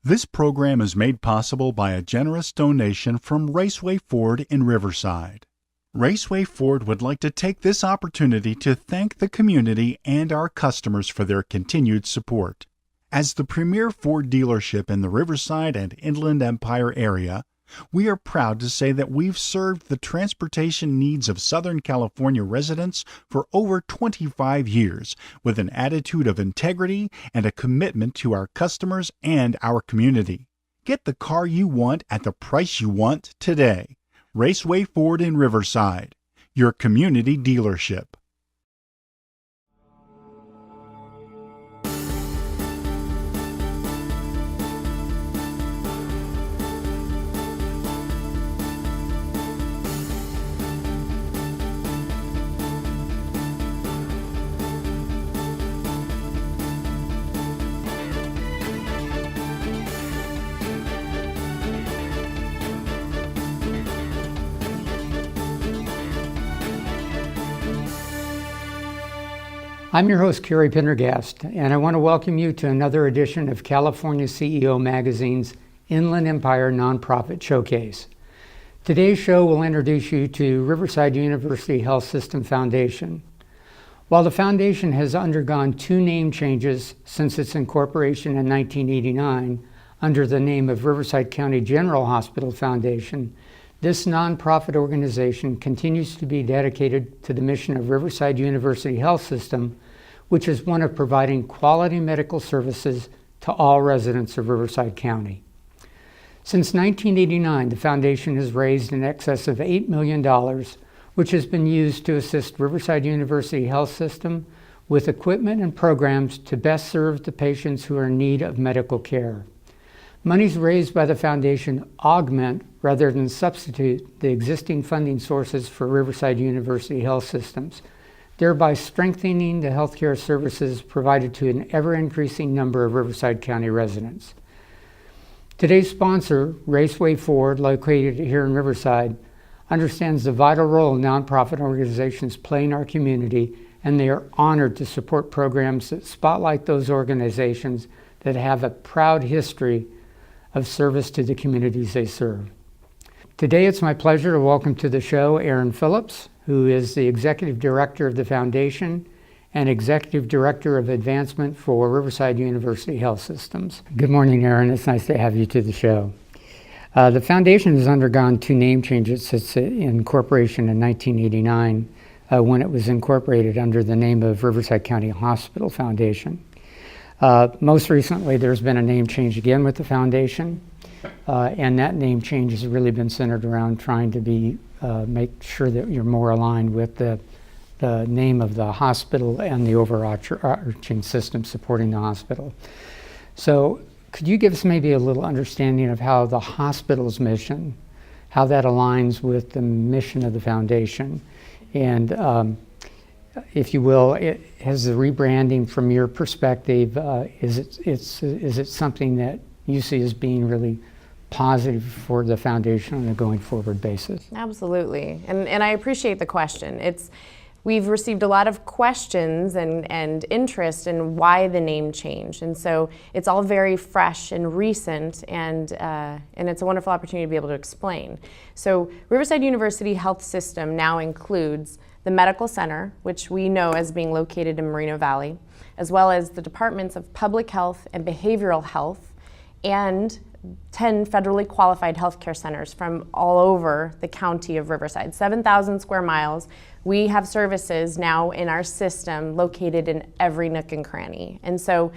This program is made possible by a generous donation from Raceway Ford in Riverside. Raceway Ford would like to take this opportunity to thank the community and our customers for their continued support. As the premier Ford dealership in the Riverside and Inland Empire area, we are proud to say that we've served the transportation needs of Southern California residents for over 25 years with an attitude of integrity and a commitment to our customers and our community. Get the car you want at the price you want today. Raceway Ford in Riverside, your community dealership. I'm your host, Kerry Pendergast, and I want to welcome you to another edition of California CEO Magazine's Inland Empire Nonprofit Showcase. Today's show will introduce you to Riverside University Health System Foundation. While the foundation has undergone 2 name changes since its incorporation in 1989 under the name of Riverside County General Hospital Foundation, this nonprofit organization continues to be dedicated to the mission of Riverside University Health System, which is one of providing quality medical services to all residents of Riverside County. Since 1989, the foundation has raised in excess of $8 million, which has been used to assist Riverside University Health System with equipment and programs to best serve the patients who are in need of medical care. Monies raised by the foundation augment rather than substitute the existing funding sources for Riverside University Health Systems, thereby strengthening the healthcare services provided to an ever-increasing number of Riverside County residents. Today's sponsor, Raceway Ford, located here in Riverside, understands the vital role nonprofit organizations play in our community, and they are honored to support programs that spotlight those organizations that have a proud history of service to the communities they serve. Today it's my pleasure to welcome to the show Erin Phillips, who is the Executive Director of the Foundation and Executive Director of Advancement for Riverside University Health Systems. Good morning, Erin. It's nice to have you to the show. The Foundation has undergone 2 name changes since its incorporation in 1989 when it was incorporated under the name of Riverside County Hospital Foundation. Most recently, there's been a name change again with the foundation, and that name change has really been centered around trying to make sure that you're more aligned with the name of the hospital and the overarching system supporting the hospital. So could you give us maybe a little understanding of how the hospital's mission, how that aligns with the mission of the foundation, and if you will, has the rebranding from your perspective, is it something that you see as being really positive for the foundation on a going forward basis? Absolutely, and I appreciate the question. We've received a lot of questions and interest in why the name changed, and so it's all very fresh and recent, and it's a wonderful opportunity to be able to explain. So Riverside University Health System now includes the Medical Center, which we know as being located in Moreno Valley, as well as the Departments of Public Health and Behavioral Health, and 10 federally qualified healthcare centers from all over the county of Riverside, 7,000 square miles. We have services now in our system located in every nook and cranny. And so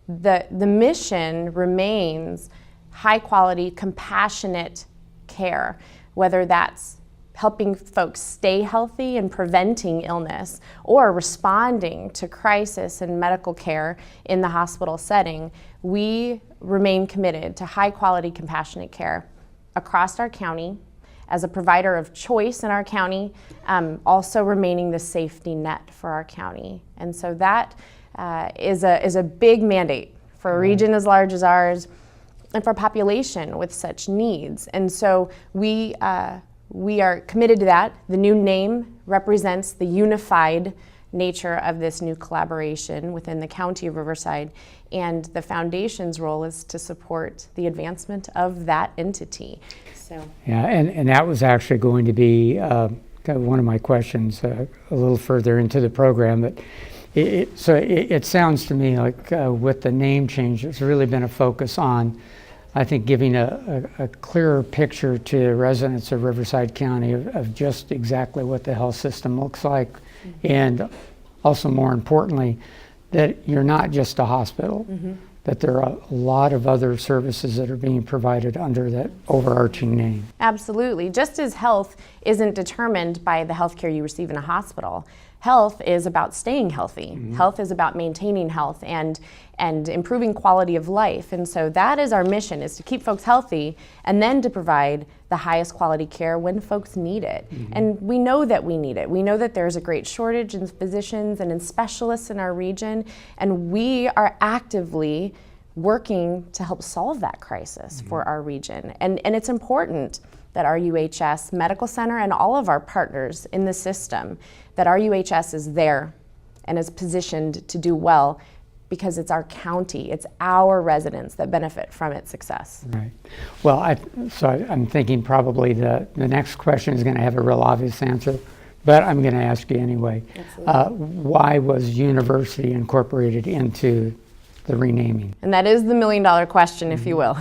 the mission remains high quality, compassionate care, whether that's helping folks stay healthy and preventing illness, or responding to crisis and medical care in the hospital setting. We remain committed to high quality, compassionate care across our county as a provider of choice in our county, also remaining the safety net for our county. And so that is a big mandate for a region as large as ours and for a population with such needs. And so we are committed to that. The new name represents the unified nature of this new collaboration within the County of Riverside, and the foundation's role is to support the advancement of that entity. So yeah, and that was actually going to be one of my questions a little further into the program. But it sounds to me like with the name change, there's really been a focus on, I think, giving a clearer picture to residents of Riverside County of just exactly what the health system looks like, and also, more importantly, that you're not just a hospital, that there are a lot of other services that are being provided under that overarching name. Absolutely. Just as health isn't determined by the health care you receive in a hospital, health is about staying healthy. Health is about maintaining health and improving quality of life. And so that is our mission, is to keep folks healthy and then to provide the highest quality care when folks need it. And we know that we need it. We know that there's a great shortage in physicians and in specialists in our region, and we are actively working to help solve that crisis for our region. And it's important that RUHS Medical Center and all of our partners in the system, that RUHS is there and is positioned to do well, because it's our county, it's our residents that benefit from its success. Right. Well, I'm thinking probably the next question is going to have a real obvious answer, but I'm going to ask you anyway. Why was university incorporated into the renaming? And that is the million-dollar question, if you will.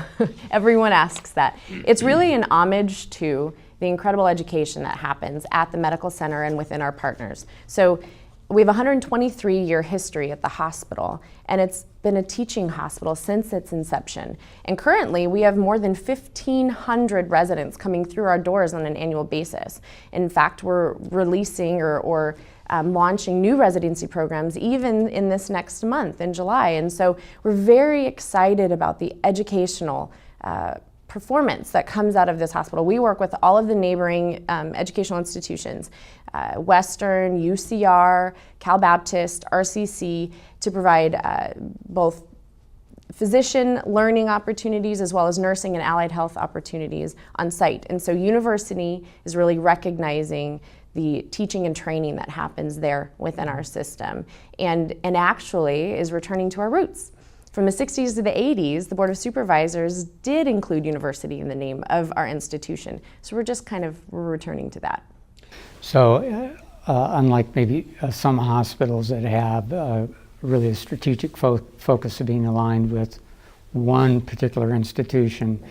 Everyone asks that. It's really an homage to the incredible education that happens at the medical center and within our partners. So we have a 123-year history at the hospital, and it's been a teaching hospital since its inception. And currently, we have more than 1,500 residents coming through our doors on an annual basis. In fact, we're releasing or launching new residency programs even in this next month in July. And so we're very excited about the educational performance that comes out of this hospital. We work with all of the neighboring educational institutions, Western, UCR, Cal Baptist, RCC, to provide both physician learning opportunities as well as nursing and allied health opportunities on site. And so university is really recognizing the teaching and training that happens there within our system, and actually is returning to our roots. From the 60s to the 80s, the Board of Supervisors did include university in the name of our institution. So we're just we're returning to that. So unlike maybe some hospitals that have really a strategic focus of being aligned with one particular institution,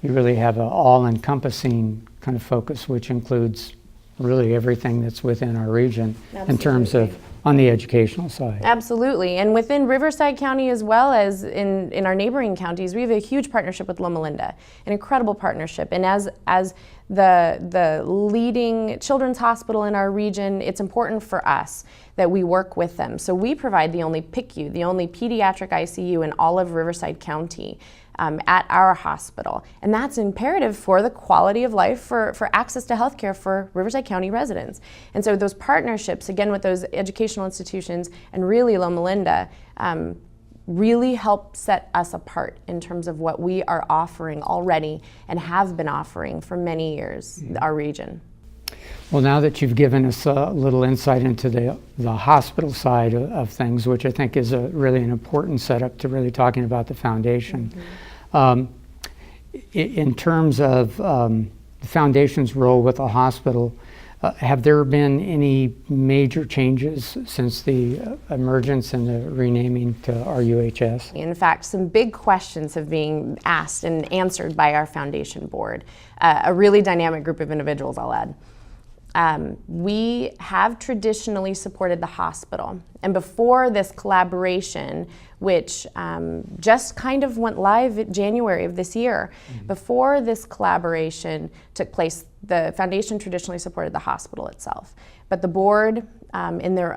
you really have an all-encompassing kind of focus, which includes really everything that's within our region. Absolutely. In terms of on the educational side. Absolutely, and within Riverside County as well as in our neighboring counties, we have a huge partnership with Loma Linda, an incredible partnership. And as the leading children's hospital in our region, it's important for us that we work with them. So we provide the only PICU, the only pediatric ICU in all of Riverside County at our hospital. And that's imperative for the quality of life, for access to healthcare for Riverside County residents. And so those partnerships, again, with those educational institutions and really Loma Linda, really help set us apart in terms of what we are offering already and have been offering for many years, our region. Well, now that you've given us a little insight into the hospital side of things, which I think is really an important setup to really talking about the foundation. In terms of the foundation's role with the hospital, have there been any major changes since the emergence and the renaming to RUHS? In fact, some big questions have been asked and answered by our foundation board, a really dynamic group of individuals, I'll add. We have traditionally supported the hospital, and before this collaboration, which just kind of went live in January of this year, before this collaboration took place, the foundation traditionally supported the hospital itself. But the board, with their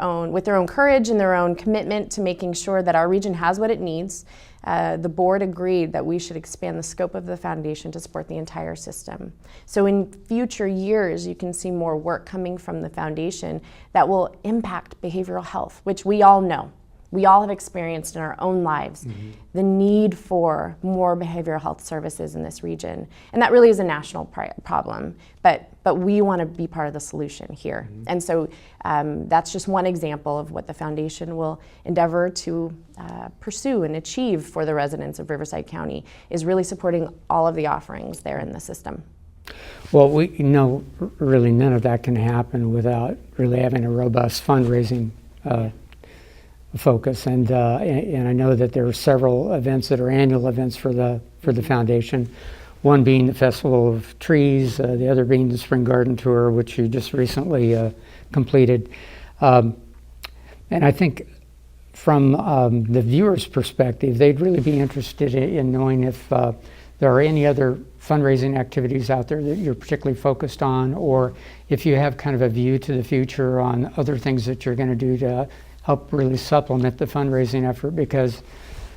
own courage and their own commitment to making sure that our region has what it needs, the board agreed that we should expand the scope of the foundation to support the entire system. So in future years, you can see more work coming from the foundation that will impact behavioral health, which we all know we all have experienced in our own lives the need for more behavioral health services in this region. And that really is a national problem, but we want to be part of the solution here. And so that's just one example of what the foundation will endeavor to pursue and achieve for the residents of Riverside County, is really supporting all of the offerings there in the system. Well, we know really none of that can happen without really having a robust fundraising focus, and I know that there are several events that are annual events for the foundation. One being the Festival of Trees, the other being the Spring Garden Tour, which you just recently completed. And I think from the viewer's perspective, they'd really be interested in knowing if there are any other fundraising activities out there that you're particularly focused on, or if you have kind of a view to the future on other things that you're going to do to help really supplement the fundraising effort, because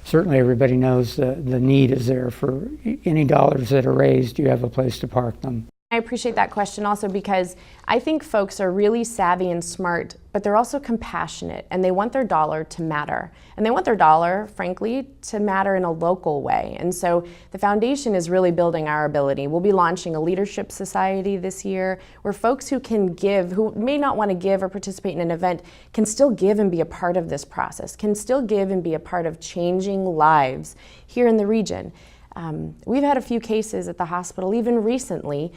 certainly everybody knows the need is there. For any dollars that are raised, you have a place to park them. I appreciate that question also, because I think folks are really savvy and smart, but they're also compassionate, and they want their dollar to matter. And they want their dollar, frankly, to matter in a local way. And so the foundation is really building our ability. We'll be launching a leadership society this year where folks who can give, who may not want to give or participate in an event, can still give and be a part of this process, can still give and be a part of changing lives here in the region. We've had a few cases at the hospital, even recently,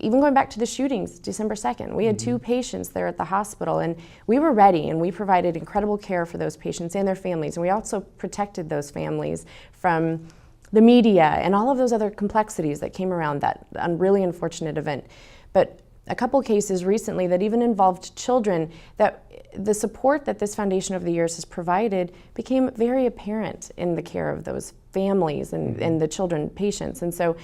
even going back to the shootings, December 2nd, we had 2 patients there at the hospital, and we were ready, and we provided incredible care for those patients and their families, and we also protected those families from the media and all of those other complexities that came around that really unfortunate event. But a couple cases recently that even involved children, that the support that this foundation over the years has provided became very apparent in the care of those families and the children patients. And so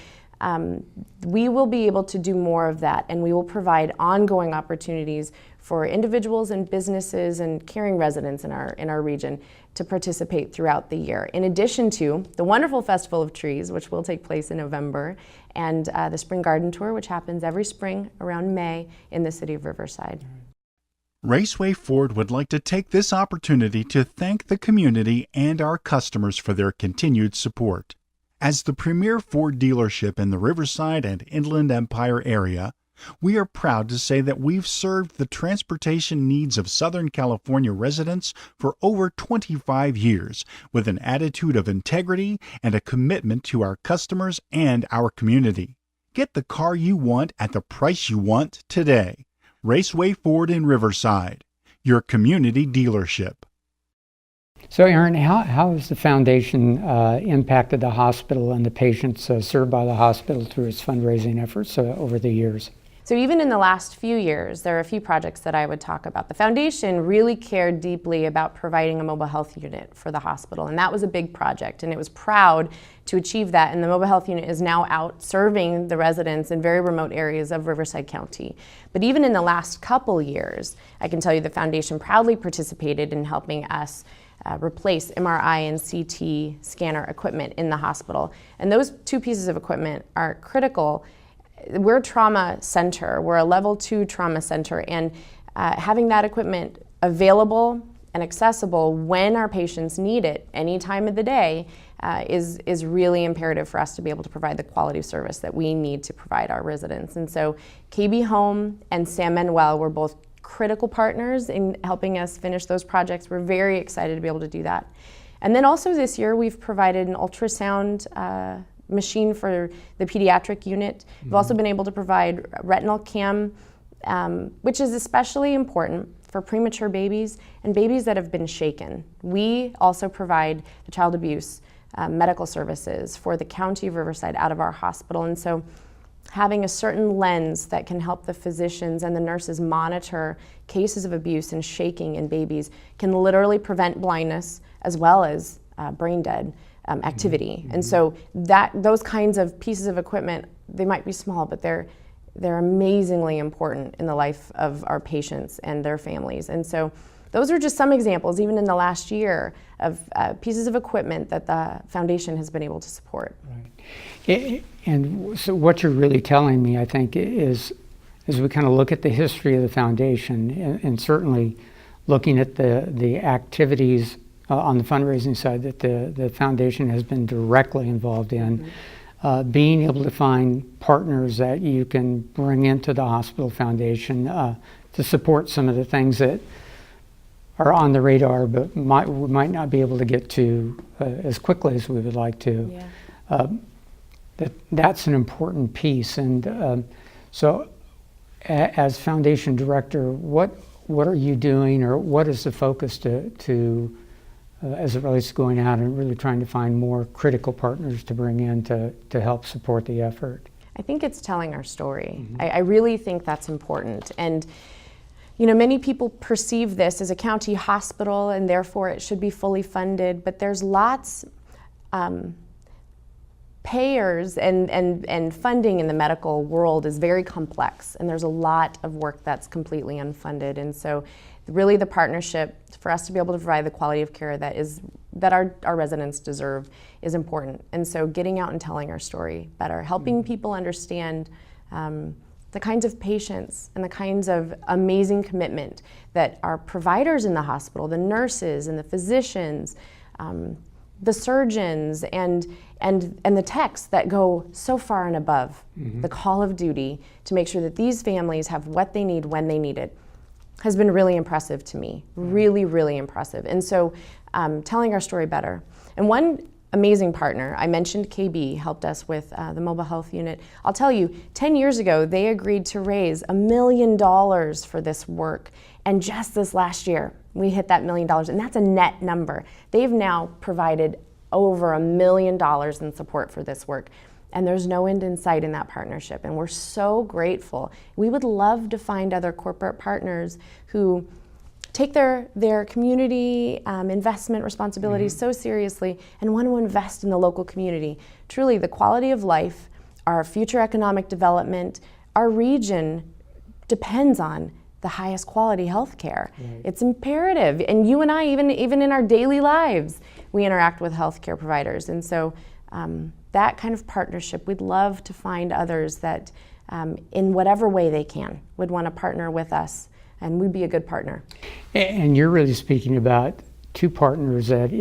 we will be able to do more of that, and we will provide ongoing opportunities for individuals and businesses and caring residents in our region to participate throughout the year. In addition to the wonderful Festival of Trees, which will take place in November, and the Spring Garden Tour, which happens every spring around May in the city of Riverside. Raceway Ford would like to take this opportunity to thank the community and our customers for their continued support. As the premier Ford dealership in the Riverside and Inland Empire area, we are proud to say that we've served the transportation needs of Southern California residents for over 25 years with an attitude of integrity and a commitment to our customers and our community. Get the car you want at the price you want today. Raceway Ford in Riverside, your community dealership. So, Erin, how has the foundation impacted the hospital and the patients served by the hospital through its fundraising efforts over the years? So even in the last few years, there are a few projects that I would talk about. The foundation really cared deeply about providing a mobile health unit for the hospital, and that was a big project, and it was proud to achieve that. And the mobile health unit is now out serving the residents in very remote areas of Riverside County. But even in the last couple years, I can tell you the foundation proudly participated in helping us replace MRI and CT scanner equipment in the hospital. And those 2 pieces of equipment are critical. We're a trauma center, we're a level 2 trauma center, and having that equipment available and accessible when our patients need it any time of the day is really imperative for us to be able to provide the quality of service that we need to provide our residents. And so KB Home and San Manuel were both critical partners in helping us finish those projects. We're very excited to be able to do that. And then also this year we've provided an ultrasound machine for the pediatric unit. We've also been able to provide retinal cam, which is especially important for premature babies and babies that have been shaken. We also provide the child abuse medical services for the County of Riverside out of our hospital. And so having a certain lens that can help the physicians and the nurses monitor cases of abuse and shaking in babies can literally prevent blindness as well as brain dead activity. And so those kinds of pieces of equipment, they might be small, but they're amazingly important in the life of our patients and their families. And so those are just some examples, even in the last year, of pieces of equipment that the foundation has been able to support. Right. And so what you're really telling me, I think, is as we kind of look at the history of the foundation, and certainly looking at the activities on the fundraising side that the foundation has been directly involved in. Being able to find partners that you can bring into the hospital foundation to support some of the things that are on the radar, but we might not be able to get to as quickly as we would like to. Yeah. That's an important piece. And so as foundation director, what are you doing, or what is the focus to as it relates to going out and really trying to find more critical partners to bring in to help support the effort? I think it's telling our story. I really think that's important. And you know, many people perceive this as a county hospital and therefore it should be fully funded, but there's lots payers and funding in the medical world is very complex, and there's a lot of work that's completely unfunded. And so really the partnership for us to be able to provide the quality of care that our residents deserve is important. And so getting out and telling our story better, helping people understand the kinds of patients and the kinds of amazing commitment that our providers in the hospital, the nurses and the physicians, the surgeons and the techs that go so far and above the call of duty to make sure that these families have what they need when they need it has been really impressive to me, really, really impressive. And so telling our story better. And one amazing partner, I mentioned KB, helped us with the mobile health unit. I'll tell you, 10 years ago, they agreed to raise $1 million for this work. And just this last year, we hit that $1 million, and that's a net number. They've now provided over $1 million in support for this work. And there's no end in sight in that partnership. And we're so grateful. We would love to find other corporate partners who take their community investment responsibilities so seriously and want to invest in the local community. Truly, the quality of life, our future economic development, our region depends on the highest quality health care. Right. It's imperative. And you and I, even in our daily lives, we interact with healthcare providers. And so that kind of partnership, we'd love to find others that in whatever way they can would want to partner with us, and we'd be a good partner. And you're really speaking about two partners that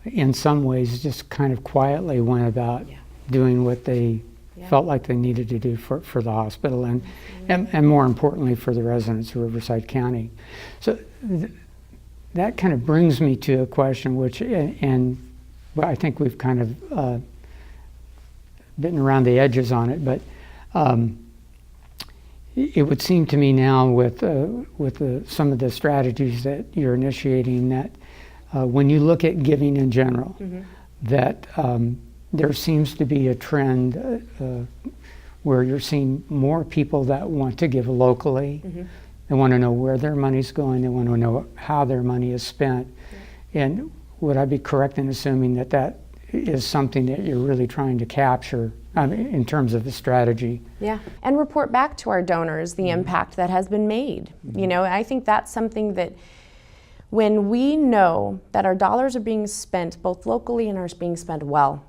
in some ways just kind of quietly went about doing what they felt like they needed to do for the hospital and more importantly for the residents of Riverside County. So that kind of brings me to a question which, and I think we've kind of bitten around the edges on it, but it would seem to me now with some of the strategies that you're initiating that when you look at giving in general, that there seems to be a trend where you're seeing more people that want to give locally. They want to know where their money's going. They want to know how their money is spent. And would I be correct in assuming that that is something that you're really trying to capture in terms of the strategy? Yeah, and report back to our donors the impact that has been made. You know, I think that's something that when we know that our dollars are being spent both locally and are being spent well,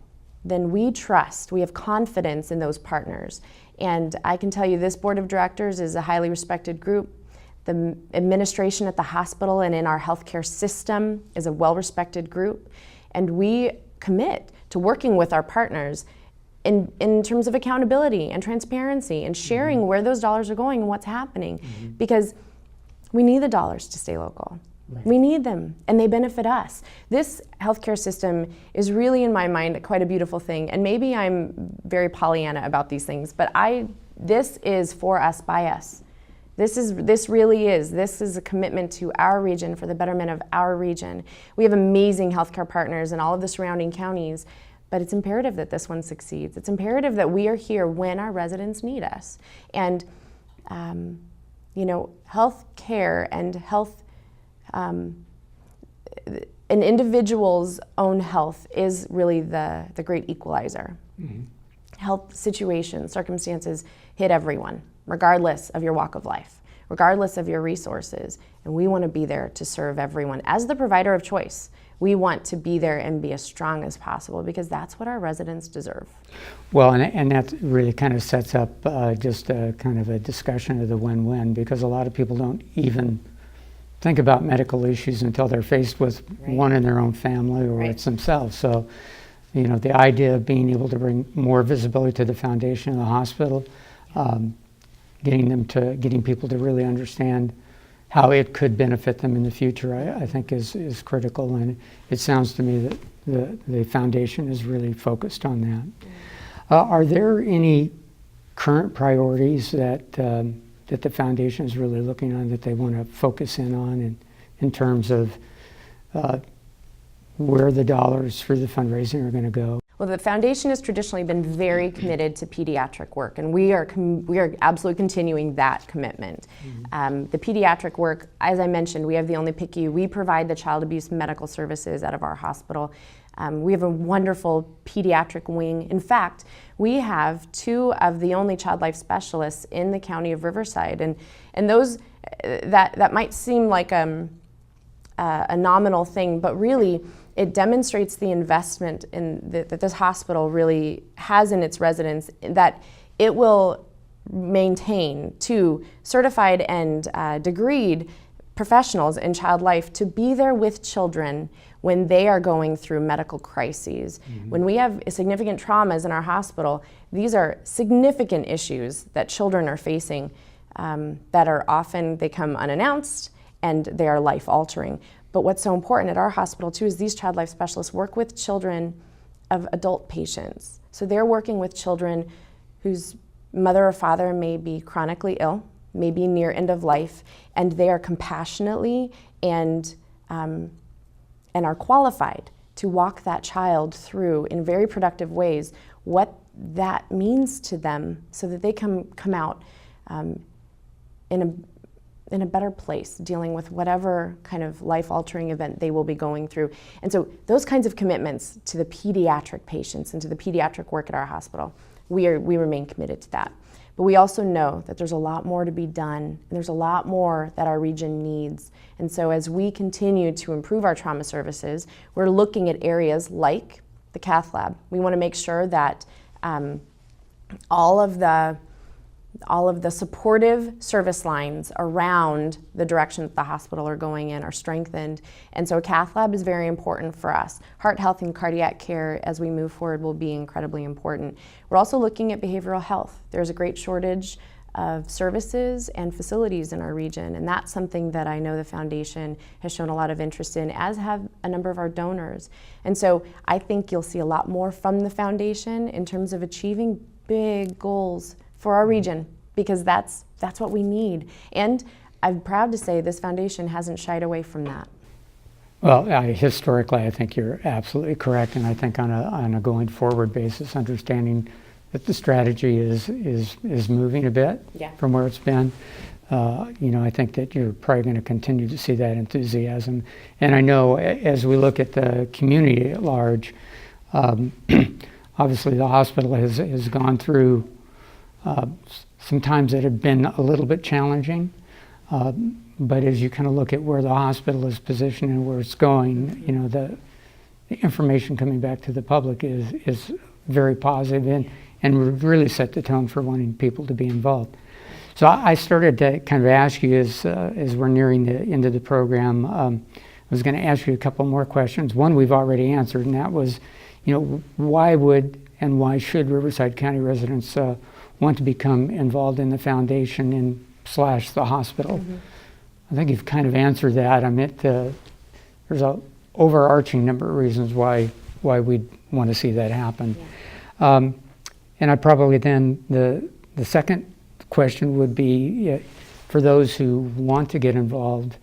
then we have confidence in those partners. And I can tell you this board of directors is a highly respected group. The administration at the hospital and in our healthcare system is a well-respected group. And we commit to working with our partners in terms of accountability and transparency and sharing where those dollars are going and what's happening. Because we need the dollars to stay local. Right. We need them, and they benefit us. This healthcare system is really, in my mind, quite a beautiful thing. And maybe I'm very Pollyanna about these things, but this is for us, by us. This really is a commitment to our region for the betterment of our region. We have amazing healthcare partners in all of the surrounding counties, but it's imperative that this one succeeds. It's imperative that we are here when our residents need us. And, you know, health care and health, an individual's own health is really the great equalizer. Health situations, circumstances hit everyone, regardless of your walk of life, regardless of your resources. And we want to be there to serve everyone. As the provider of choice, we want to be there and be as strong as possible because that's what our residents deserve. Well, and that really kind of sets up just a kind of a discussion of the win-win, because a lot of people don't even think about medical issues until they're faced with one in their own family or it's themselves. So, the idea of being able to bring more visibility to the foundation and the hospital, getting people to really understand how it could benefit them in the future, I think is critical. And it sounds to me that the foundation is really focused on that. Are there any current priorities that the foundation is really looking on that they want to focus in on in terms of where the dollars for the fundraising are going to go? Well, the foundation has traditionally been very committed to pediatric work, and we are absolutely continuing that commitment. The pediatric work, as I mentioned, we have the only PICU. We provide the child abuse medical services out of our hospital. We have a wonderful pediatric wing. In fact, we have 2 of the only child life specialists in the county of Riverside, and those that might seem like a nominal thing, but really it demonstrates the investment that this hospital really has in its residents, that it will maintain 2 certified and degreed professionals in child life to be there with children when they are going through medical crises. When we have significant traumas in our hospital, these are significant issues that children are facing that are often, they come unannounced and they are life-altering. But what's so important at our hospital too is these child life specialists work with children of adult patients. So they're working with children whose mother or father may be chronically ill, may be near end of life, and they are compassionately and are qualified to walk that child through in very productive ways what that means to them so that they come out in a better place dealing with whatever kind of life-altering event they will be going through. And so those kinds of commitments to the pediatric patients and to the pediatric work at our hospital, we remain committed to that. But we also know that there's a lot more to be done, and there's a lot more that our region needs. And so as we continue to improve our trauma services, we're looking at areas like the cath lab. We want to make sure that all of the supportive service lines around the direction that the hospital are going in are strengthened. And so a cath lab is very important for us. Heart health and cardiac care as we move forward will be incredibly important. We're also looking at behavioral health. There's a great shortage of services and facilities in our region, and that's something that I know the foundation has shown a lot of interest in, as have a number of our donors. And so I think you'll see a lot more from the foundation in terms of achieving big goals for our region, because that's what we need. And I'm proud to say this foundation hasn't shied away from that. Well, historically, I think you're absolutely correct, and I think on a going forward basis, understanding that the strategy is moving a bit from where it's been. I think that you're probably going to continue to see that enthusiasm. And I know as we look at the community at large, obviously the hospital has gone through some times that have been a little bit challenging, but as you kind of look at where the hospital is positioned and where it's going, the information coming back to the public is very positive and would really set the tone for wanting people to be involved. So I started to kind of ask you as we're nearing the end of the program, I was going to ask you a couple more questions. One we've already answered, and that was, why would and why should Riverside County residents want to become involved in the foundation and / the hospital? I think you've kind of answered that. I meant there's a overarching number of reasons why we'd want to see that happen. And I probably then, the second question would be, for those who want to get involved,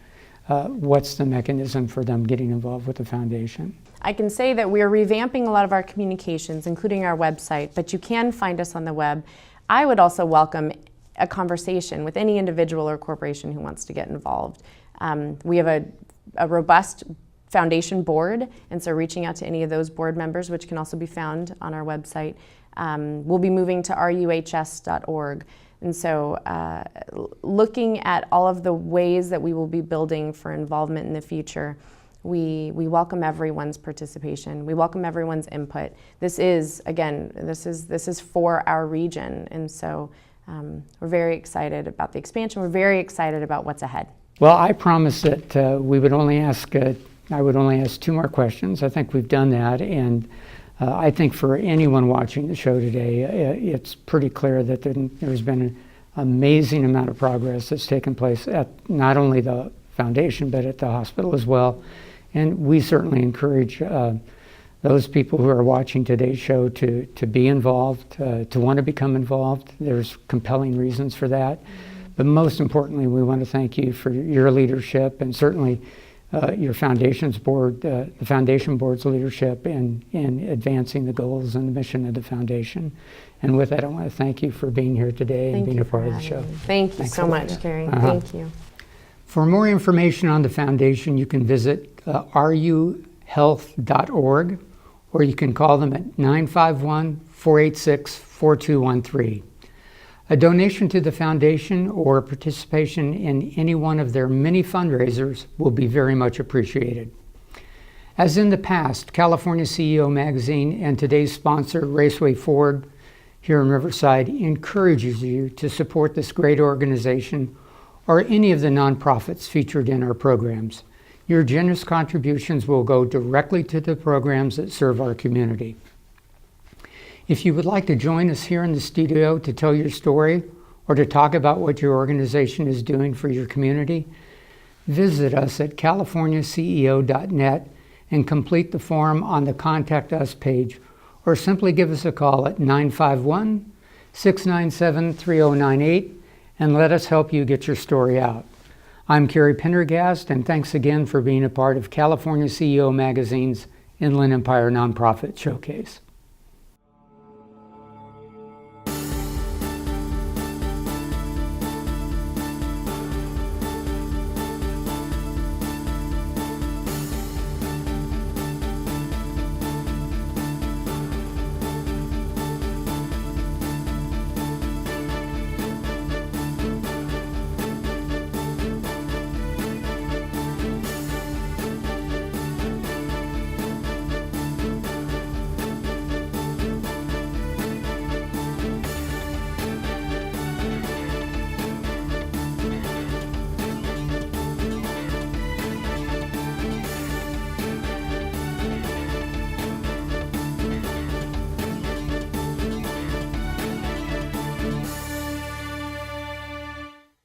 what's the mechanism for them getting involved with the foundation? I can say that we're revamping a lot of our communications, including our website, but you can find us on the web. I would also welcome a conversation with any individual or corporation who wants to get involved. We have a robust foundation board, and so reaching out to any of those board members, which can also be found on our website. We'll be moving to RUHS.org. And so looking at all of the ways that we will be building for involvement in the future, we welcome everyone's participation. We welcome everyone's input. This is for our region. And so we're very excited about the expansion. We're very excited about what's ahead. Well, I promised that I would only ask 2 more questions. I think we've done that, and I think for anyone watching the show today, it's pretty clear that there's been an amazing amount of progress that's taken place at not only the foundation, but at the hospital as well. And we certainly encourage those people who are watching today's show to be involved, to want to become involved. There's compelling reasons for that. But most importantly, we want to thank you for your leadership, and certainly your foundation's board, the foundation board's leadership in advancing the goals and the mission of the foundation. And with that, I want to thank you for being here today and being a part of the show. Thank you so much, Kerry. Thank you. For more information on the foundation, you can visit ruhealth.org, or you can call them at 951-486-4213. A donation to the foundation or participation in any one of their many fundraisers will be very much appreciated. As in the past, California CEO Magazine and today's sponsor, Raceway Ford, here in Riverside, encourages you to support this great organization or any of the nonprofits featured in our programs. Your generous contributions will go directly to the programs that serve our community. If you would like to join us here in the studio to tell your story or to talk about what your organization is doing for your community, visit us at californiaceo.net and complete the form on the Contact Us page, or simply give us a call at 951-697-3098 and let us help you get your story out. I'm Kerry Pendergast, and thanks again for being a part of California CEO Magazine's Inland Empire Nonprofit Showcase.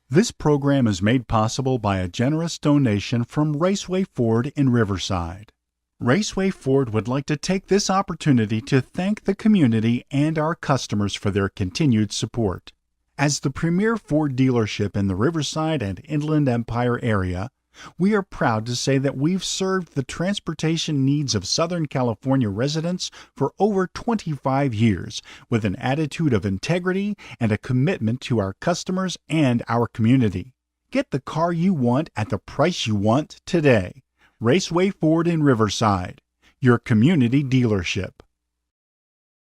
This program is made possible by a generous donation from Raceway Ford in Riverside. Raceway Ford would like to take this opportunity to thank the community and our customers for their continued support. As the premier Ford dealership in the Riverside and Inland Empire area, we are proud to say that we've served the transportation needs of Southern California residents for over 25 years with an attitude of integrity and a commitment to our customers and our community. Get the car you want at the price you want today. Raceway Ford in Riverside, your community dealership.